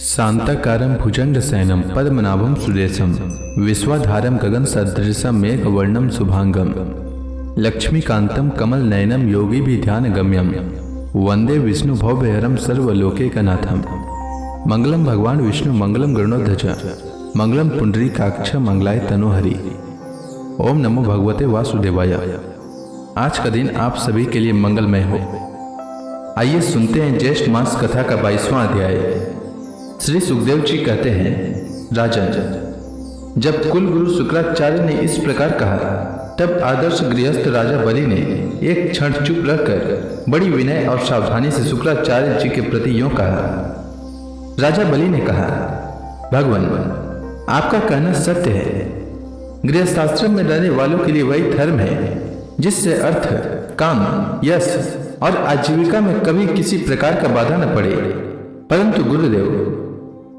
शांताकारं भुजंगशयनं पद्मनाभं सुरेशं विश्वाधारं गगनसदृशं मेघवर्णं शुभांगं लक्ष्मीकान्तं कमलनयनं योगिभिध्यानगम्यं वंदे विष्णु भवभयहरं सर्वलोकैकनाथं। मंगलम भगवान विष्णु मंगलम गरुड़ध्वज मंगलम पुंडरीकाक्ष मंगलाय तनोहरि। ओम नमो भगवते वासुदेवाय। आज का दिन आप सभी के लिए मंगलमय हो। आइए सुनते हैं ज्येष्ठ मास कथा का 22वां अध्याय। श्री सुखदेव जी कहते हैं, राजन, जब कुल गुरु शुक्राचार्य ने इस प्रकार कहा, तब आदर्श गृहस्थ राजा बलि ने एक क्षण चुप रहकर बड़ी विनय और सावधानी से शुक्राचार्य जी के प्रति यूं कहा। राजा बलि ने कहा, भगवान, आपका कहना सत्य है। गृहस्थाश्रम में रहने वालों के लिए वही धर्म है जिससे अर्थ, काम, यश और आजीविका में कभी किसी प्रकार का बाधा न पड़े। परंतु गुरुदेव,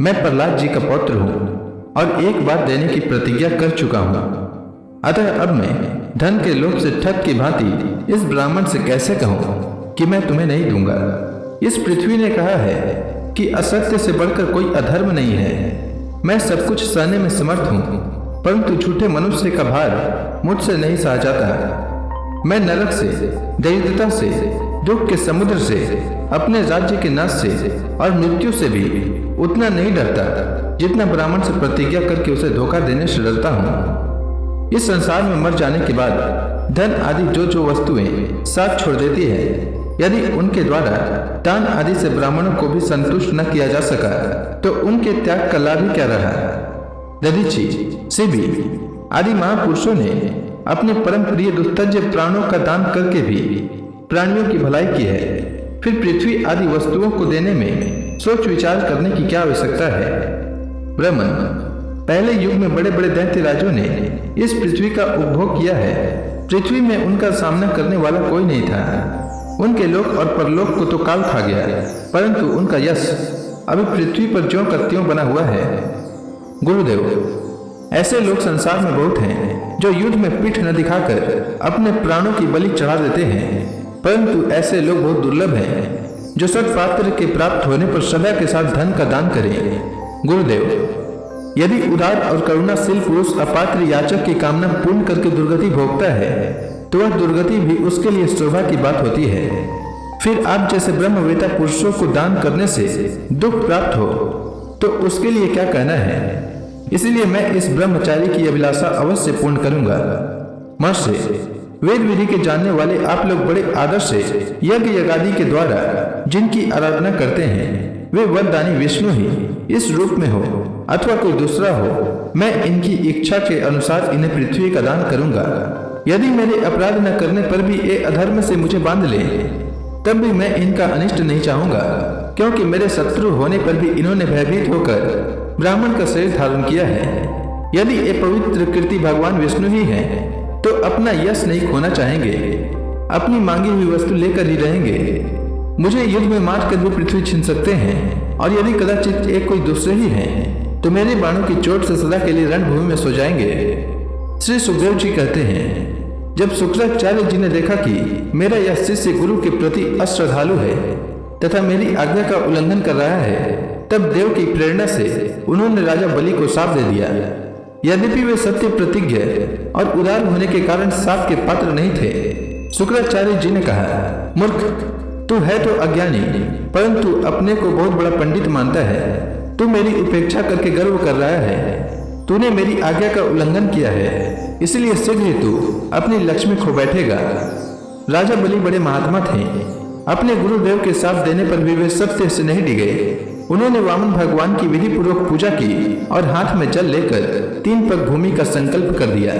मैं प्रहलाद जी का पौत्र हूँ और एक बात देने की प्रतिज्ञा कर चुका हूँ। अतः अब मैं धन के लोभ से ठग की भांति इस ब्राह्मण से कैसे कहूँ कि मैं तुम्हें नहीं दूंगा। इस पृथ्वी ने कहा है कि असत्य से बढ़कर कोई अधर्म नहीं है। मैं सब कुछ सहने में समर्थ हूँ, परंतु झूठे मनुष्य का भार मुझसे नहीं सहा जाता। मैं नरक से, दरिद्रता से, दुख के समुद्र से, अपने राज्य के नाश से और मृत्यु से भी उतना नहीं डरता जितना ब्राह्मण से प्रतिज्ञा करके उसे धोखा देने से डरता हूँ। इस संसार में मर जाने के बाद धन आदि जो वस्तुएं साथ छोड़ देती है, यदि उनके द्वारा दान आदि से ब्राह्मणों को भी संतुष्ट न किया जा सका तो उनके त्याग का लाभ ही क्या रहा। दधीचि, शिवी आदि महापुरुषों ने अपने परम प्रिय दुस्तज्य प्राणों का दान करके भी प्राणियों की भलाई की है। फिर पृथ्वी आदि वस्तुओं को देने में सोच विचार करने की क्या आवश्यकता है। ब्राह्मण, पहले युग में बड़े बड़े दैत्य राजों ने इस पृथ्वी का उपभोग किया है। पृथ्वी में उनका सामना करने वाला कोई नहीं था। उनके लोक और परलोक को तो काल खा गया, परंतु उनका यश अभी पृथ्वी पर ज्यों का त्यों बना हुआ है। गुरुदेव, ऐसे लोग संसार में बहुत हैं जो युद्ध में पीठ न दिखाकर अपने प्राणों की बलि चढ़ा देते हैं, परंतु ऐसे लोग बहुत दुर्लभ हैं जो सत्पात्र के प्राप्त होने पर सदा के साथ धन का दान करें। गुरुदेव, यदि उदार और करुणाशील पुरुष अपात्र याचक की कामना पूर्ण करके दुर्गति भोगता है तो वह दुर्गति भी उसके लिए शोभा की बात होती है। फिर आप जैसे ब्रह्मवेता पुरुषों को दान करने से दुख प्राप्त हो तो उसके लिए क्या कहना है। इसलिए मैं इस ब्रह्मचारी की अभिलाषा अवश्य पूर्ण करूंगा। महर्षि, वेद विधि के जानने वाले आप लोग बड़े आदर से यज्ञ यज्ञादि के द्वारा जिनकी आराधना करते हैं, वे वरदानी विष्णु ही इस रूप में हो अथवा कोई दूसरा हो, मैं इनकी इच्छा के अनुसार इन्हें पृथ्वी का दान करूंगा। यदि मेरे अपराध न करने पर भी ये अधर्म से मुझे बांध ले, तब भी मैं इनका अनिष्ट नहीं चाहूंगा, क्योंकि मेरे शत्रु होने पर भी इन्होंने भयभीत होकर ब्राह्मण का शरीर धारण किया है। यदि ये पवित्र कीर्ति भगवान विष्णु ही है तो अपना यश नहीं खोना चाहेंगे, अपनी मांगी हुई वस्तु लेकर ही रहेंगे। मुझे युद्ध में मार कर भी पृथ्वी छीन सकते हैं, और यदि कदाचित एक कोई दूसरे ही हैं तो मेरे बाणों की चोट से सदा के लिए रणभूमि में सो जाएंगे। श्री सुखदेव जी कहते हैं, जब शुक्राचार्य जी ने देखा कि मेरा यह शिष्य गुरु के प्रति अश्रद्धालु है तथा मेरी आज्ञा का उल्लंघन कर रहा है, तब देव की प्रेरणा से उन्होंने राजा बलि को शाप दे दिया। यद्यपि वे सत्य प्रतिज्ञ और उदार होने के कारण शाप के पात्र नहीं थे। शुक्राचार्य जी ने कहा, मूर्ख, तू है तो अज्ञानी, परंतु अपने को बहुत बड़ा पंडित मानता है। तू मेरी उपेक्षा करके गर्व कर रहा है। तूने मेरी आज्ञा का उल्लंघन किया है, इसलिए शीघ्र ही तू अपनी लक्ष्मी खो बैठेगा। राजा बलि बड़े महात्मा थे। अपने गुरुदेव के शाप देने पर भी वे सत्य से नहीं डिगे। उन्होंने वामन भगवान की विधि पूर्वक पूजा की और हाथ में जल लेकर 3 पग भूमि का संकल्प कर दिया।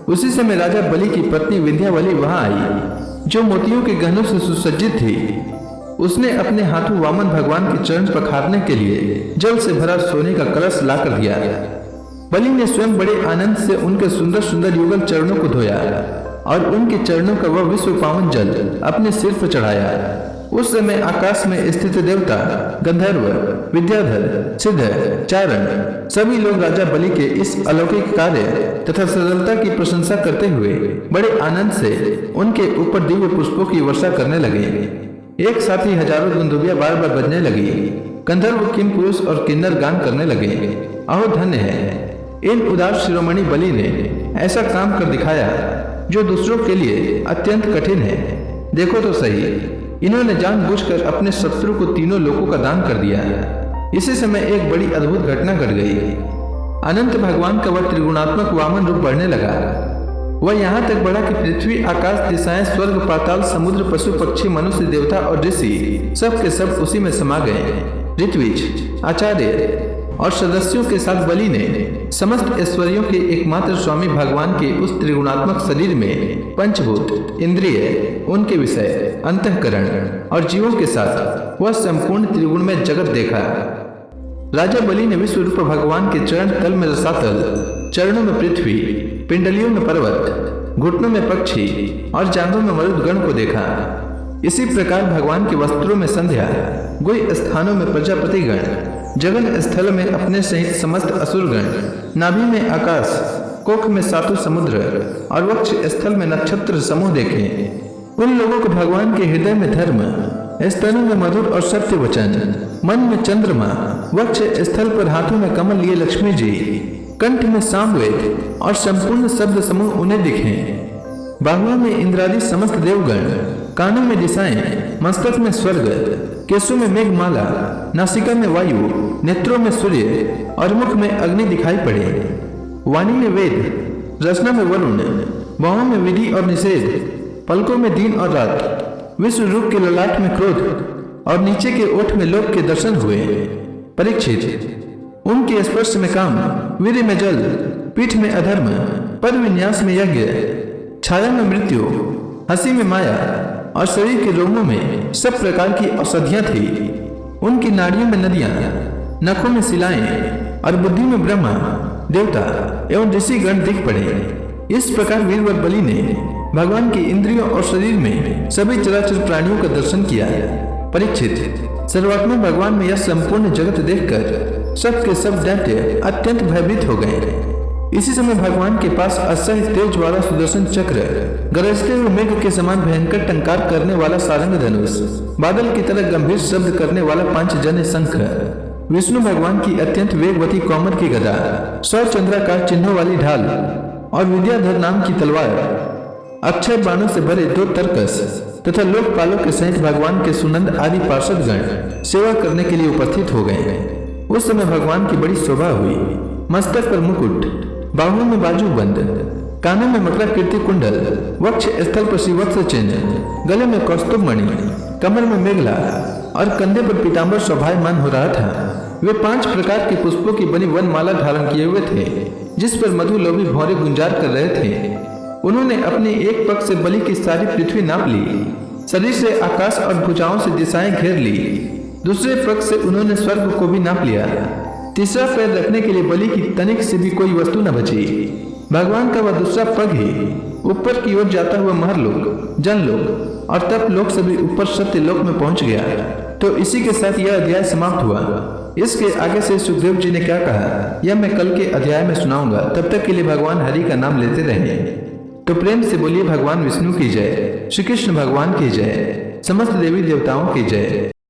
उसी समय राजा बलि की पत्नी विंध्यावली वहां आई, जो मोतियों के गहनों से सुसज्जित थी। उसने अपने हाथों वामन भगवान के चरण पखारने के लिए जल से भरा सोने का कलश लाकर दिया। बलि ने स्वयं बड़े आनंद से उनके सुंदर सुंदर युगल चरणों को धोया और उनके चरणों का वह विश्व पावन जल अपने सिर पर चढ़ाया। उस समय आकाश में स्थित देवता, गंधर्व, विद्याधर, सिद्ध, चारण सभी लोग राजा बलि के इस अलौकिक कार्य तथा सरलता की प्रशंसा करते हुए बड़े आनंद से उनके ऊपर दिव्य पुष्पों की वर्षा करने लगे। एक साथ ही हजारों दुंदुभियां बार बार बजने लगी। गंधर्व, किम पुरुष और किन्नर गान करने लगे, अहो धन्य है इन उदार शिरोमणि बलि ने ऐसा काम कर दिखाया जो दूसरों के लिए अत्यंत कठिन है। देखो तो सही, इन्होंने जानबूझकर अपने शत्रु को तीनों लोकों का दान कर दिया। इसी समय एक बड़ी अद्भुत घटना घट गई। अनंत भगवान का वह त्रिगुणात्मक वामन रूप बढ़ने लगा। वह यहाँ तक बढ़ा कि पृथ्वी, आकाश, दिशाएं, स्वर्ग, पाताल, समुद्र, पशु, पक्षी, मनुष्य, देवता और ऋषि सब के सब उसी में समा गए। ऋत्विज, आचार्य और सदस्यों के साथ बलि ने समस्त ऐश्वर्यों के एकमात्र स्वामी भगवान के उस त्रिगुणात्मक शरीर में पंचभूत, इंद्रिय, उनके विषय, अंतःकरण और जीवों के साथ वह संपूर्ण त्रिगुण में जगत देखा। राजा बलि ने विश्व रूप भगवान के चरण तल में रसातल, चरणों में पृथ्वी, पिंडलियों में पर्वत, घुटनों में पक्षी और जांघों में मरुदगण को देखा। इसी प्रकार भगवान के वस्त्रों में संध्या, गुह स्थानों में प्रजापतिगण, जगन स्थल में अपने सहित समस्त असुरगण, नाभि में आकाश, कोख में सातों समुद्र और वक्ष स्थल में नक्षत्र समूह देखे। उन लोगों को भगवान के हृदय में धर्म, स्तनों में मधुर और सत्य वचन, मन में चंद्रमा, वक्ष स्थल पर हाथों में कमल लिए लक्ष्मी जी, कंठ में सामवेद और संपूर्ण शब्द समूह उन्हें दिखे। बाहुओं में इंद्रादि समस्त देवगण, कानों में दिशाएं, मस्तक में स्वर्ग, केशों में मेघमाला, नासिका में वायु, नेत्रों में सूर्य और मुख में अग्नि दिखाई पड़े। वाणी में वेद, रचना में वरुण, बाहों में विधि और निषेध, पलकों में दिन और रात, विश्व रूप के ललाट में क्रोध और नीचे के ओठ में लोक के दर्शन हुए। परीक्षित, उनके स्पर्श में काम, वीर्य में जल, पीठ में अधर्म, पर विन्यास में यज्ञ, छाया में मृत्यु, हंसी में माया और शरीर के रोमों में सब प्रकार की औषधियां थी। उनकी नाड़ियों में नदियां, नखों में शिलाएं और बुद्धि में ब्रह्मा, देवता एवं ऋषि गण दिख पड़े। इस प्रकार वीरवर बलि ने भगवान की इंद्रियों और शरीर में सभी चराचर प्राणियों का दर्शन किया। परीक्षित, सर्वात्मा भगवान में यह संपूर्ण जगत देखकर सब के सब दैत्य अत्यंत भयभीत हो गए। इसी समय भगवान के पास असह्य तेज वाला सुदर्शन चक्र, गरजते हुए मेघ के समान भयंकर टंकार करने वाला सारंग धनुष, बादल की तरह गंभीर शब्द करने वाला पांचजन्य शंख, विष्णु भगवान की अत्यंत वेगवती कौमर की गदा, 100 चंद्राकार चिन्हों वाली ढाल और विद्याधर नाम की तलवार, अक्षय बाणों से भरे 2 तरकस तथा लोकपालों के सहित भगवान के सुनंद आदि पार्षदगण सेवा करने के लिए उपस्थित हो गए। उस समय भगवान की बड़ी शोभा हुई। मस्तक पर मुकुट, बाहुओं में बाजूबंद, कानों में मकरा कीर्ति कुंडल, वक्ष स्थल पर श्रीवत्स चिन्ह, गले में कौस्तुभ मणि, कमर में मेघला और कंधे पर पीतांबर शोभायमान हो रहा था। वे 5 प्रकार के पुष्पों की बनी वनमाला धारण किए हुए थे, जिस पर मधुलोभी भौरे गुंजार कर रहे थे। उन्होंने अपने एक पग से बलि की सारी पृथ्वी नाप ली, शरीर से आकाश और भुजाओं से दिशाएं घेर ली। दूसरे पग से उन्होंने स्वर्ग को भी नाप लिया। तीसरा पैर रखने के लिए बलि की तनिक से भी कोई वस्तु न बची। भगवान का वह दूसरा पग ही ऊपर की ओर जाता हुआ महरलोक, जनलोक और तपलोक से भी ऊपर सत्य लोक में पहुंच गया। तो इसी के साथ यह अध्याय समाप्त हुआ। इसके आगे से सुखदेव जी ने क्या कहा यह मैं कल के अध्याय में सुनाऊंगा। तब तक के लिए भगवान हरि का नाम लेते रहें। तो प्रेम से बोलिए भगवान विष्णु की जय, श्री कृष्ण भगवान की जय, समस्त देवी देवताओं की जय।